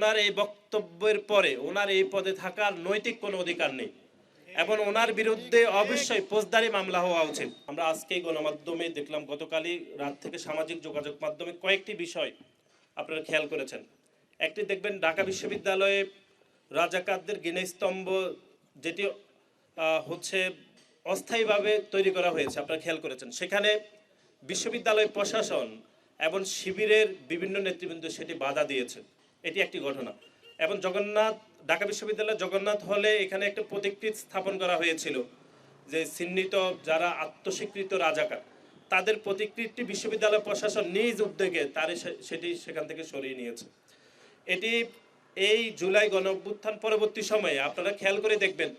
ওনার এই বক্তব্যের পরে ওনার এই পদে থাকার নৈতিক কোনো অধিকার নেই এবং ওনার বিরুদ্ধে অবশ্যই ফৌজদারি মামলা হওয়া উচিত। আমরা আজকেই গণমাধ্যমে দেখলাম, গতকালই রাত থেকে সামাজিক যোগাযোগ মাধ্যমে কয়েকটি বিষয় আপনারা খেয়াল করেছেন। একটি দেখবেন, ঢাকা বিশ্ববিদ্যালয়ে রাজাকারদের গিনেস্তম্ভ যেটি হচ্ছে অস্থায়ীভাবে তৈরি করা হয়েছে, আপনারা খেয়াল করেছেন। সেখানে বিশ্ববিদ্যালয় প্রশাসন এবং শিবিরের বিভিন্ন নেতৃবৃন্দ সেটি বাধা দিয়েছে, এটি একটি ঘটনা। এবং ঢাকা বিশ্ববিদ্যালয়ের জগন্নাথ হলে এখানে একটা প্রতিকৃতি স্থাপন করা হয়েছিল যে চিহ্নিত যারা আত্মস্বীকৃত রাজাকার, তাদের প্রতিকৃতি বিশ্ববিদ্যালয় প্রশাসন নিজ উদ্যোগে সেটি সেখান থেকে সরিয়ে নিয়েছে। এটি এই জুলাই গণঅভ্যুত্থান পরবর্তী সময়ে আপনারা খেয়াল করে দেখবেন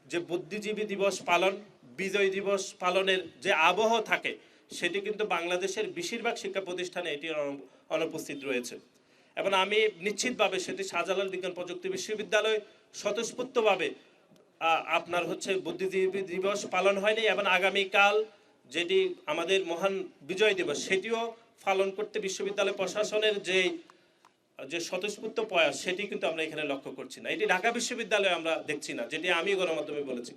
যে বুদ্ধিজীবী দিবস পালন, বিজয় দিবস পালনের যে আবহ থাকে সেটি কিন্তু বাংলাদেশের বেশিরভাগ শিক্ষা প্রতিষ্ঠানে এটি অনুপস্থিত রয়েছে। এবং আমি নিশ্চিতভাবে সেটি শাহজালাল বিজ্ঞান প্রযুক্তি বিশ্ববিদ্যালয় স্বতঃস্ফূর্তভাবে আপনার বুদ্ধিজীবী দিবস পালন হয়নি এবং আগামীকাল যেটি আমাদের মহান বিজয় দিবস সেটিও পালন করতে বিশ্ববিদ্যালয় প্রশাসনের যে স্বতঃস্ফূর্ত প্রয়াস সেটি কিন্তু আমরা এখানে লক্ষ্য করছি না। এটি ঢাকা বিশ্ববিদ্যালয়ে আমরা দেখছি না, যেটি আমি গণমাধ্যমে বলেছি।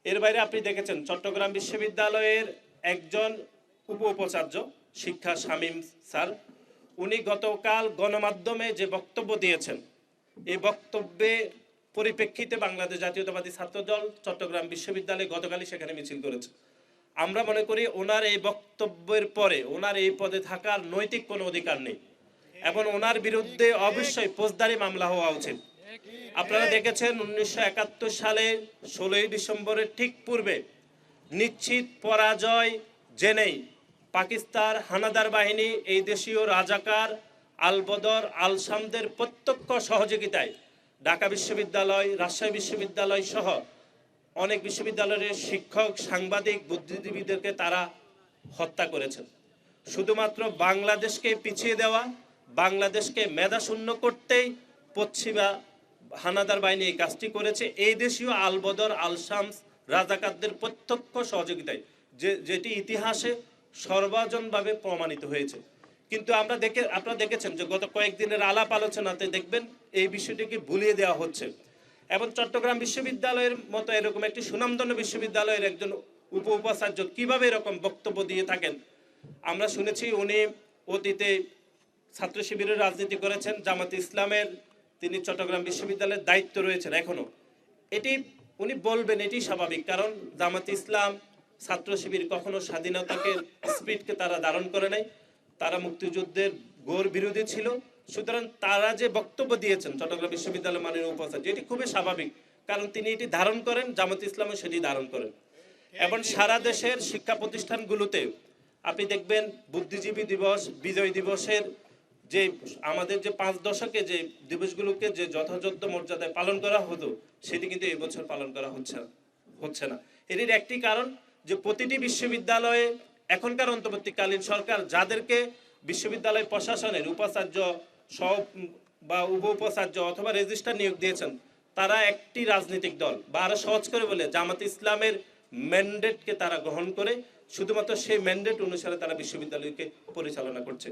এর বাইরে আপনি দেখেছেন চট্টগ্রাম বিশ্ববিদ্যালয়ের একজন উপাচার্য শিক্ষা শামীম স্যার, উনি গতকাল গণমাধ্যমে যে বক্তব্য দিয়েছেন, এই বক্তব্যের পরিপ্রেক্ষিতে বাংলাদেশ জাতীয়তাবাদী ছাত্রদল চট্টগ্রাম বিশ্ববিদ্যালয়ে গতকালই সেখানে মিছিল করেছে। আমরা মনে করি ওনার এই বক্তব্যের পরে ওনার এই পদে থাকার নৈতিক কোনো অধিকার নেই এবং ওনার বিরুদ্ধে অবশ্যই ফৌজদারি মামলা হওয়া উচিত। আপনারা দেখেছেন 1971 সালে 16ই ডিসেম্বরের ঠিক পূর্বে নিশ্চিত পরাজয় জেনেই পাকিস্তান হানাদার বাহিনী এই দেশীয় রাজাকার আলবদর আল শামদের প্রত্যক্ষ সহযোগিতায় ঢাকা বিশ্ববিদ্যালয়, রাজশাহী বিশ্ববিদ্যালয় সহ অনেক বিশ্ববিদ্যালয়ের শিক্ষক, সাংবাদিক, বুদ্ধিজীবীদেরকে তারা হত্যা করেছেন। শুধুমাত্র বাংলাদেশকে পিছিয়ে দেওয়া, বাংলাদেশকে মেধাশূন্য করতেই পশ্চিমা হানাদার বাহিনী এই কাজটি করেছে, এই দেশীয় আলবদর আল শামস রাজাকারদের প্রত্যক্ষ সহযোগিতায়, যেটি ইতিহাসে সর্বজনভাবে প্রমাণিত হয়েছে। কিন্তু আপনারা দেখেছেন যে গত কয়েকদিনের আলাপ আলোচনাতে দেখবেন এই বিষয়টিকে ভুলিয়ে দেওয়া হচ্ছে। এবং চট্টগ্রাম বিশ্ববিদ্যালয়ের মতো এরকম একটি সুনামধন্য বিশ্ববিদ্যালয়ের একজন উপাচার্য কিভাবে এরকম বক্তব্য দিয়ে থাকেন। আমরা শুনেছি উনি অতীতে ছাত্র শিবিরের রাজনীতি করেছেন, জামাত ইসলামের তিনি চট্টগ্রাম বিশ্ববিদ্যালয়ের দায়িত্ব রয়েছেন এখনো। এটি উনি বলবেন, এটি স্বাভাবিক, কারণ জামাত ইসলাম ছাত্র শিবির কখনো স্বাধীনতাকে স্পিরিটকে তারা ধারণ করে নাই, তারা মুক্তিযুদ্ধের ঘোর বিরোধী ছিল। সুতরাং তারা যে বক্তব্য দিয়েছেন চট্টগ্রাম বিশ্ববিদ্যালয় মাননীয় উপাচার্য, এটি খুবই স্বাভাবিক, কারণ তিনি এটি ধারণ করেন, জামাত ইসলামও সেটি ধারণ করেন। এবং সারা দেশের শিক্ষা প্রতিষ্ঠানগুলোতে আপনি দেখবেন বুদ্ধিজীবী দিবস, বিজয় দিবসের যে আমাদের যে 5 দশকে যে দিবসগুলোকে যে যথাযথ মর্যাদায় পালন করা হতো সেটি কিন্তু এই বছর পালন করা হচ্ছে না। এর একটি কারণ যে প্রতিটি বিশ্ববিদ্যালয়ে এখনকার অন্তর্বর্তীকালীন সরকার যাদেরকে বিশ্ববিদ্যালয় প্রশাসনের উপাচার্য বা উপ উপাচার্য অথবা রেজিস্ট্রার নিয়োগ দিয়েছেন, তারা একটি রাজনৈতিক দল বা আরো সহজ করে বলে জামাত ইসলামের ম্যান্ডেটকে তারা গ্রহণ করে শুধুমাত্র সেই ম্যান্ডেট অনুসারে তারা বিশ্ববিদ্যালয়কে পরিচালনা করছে।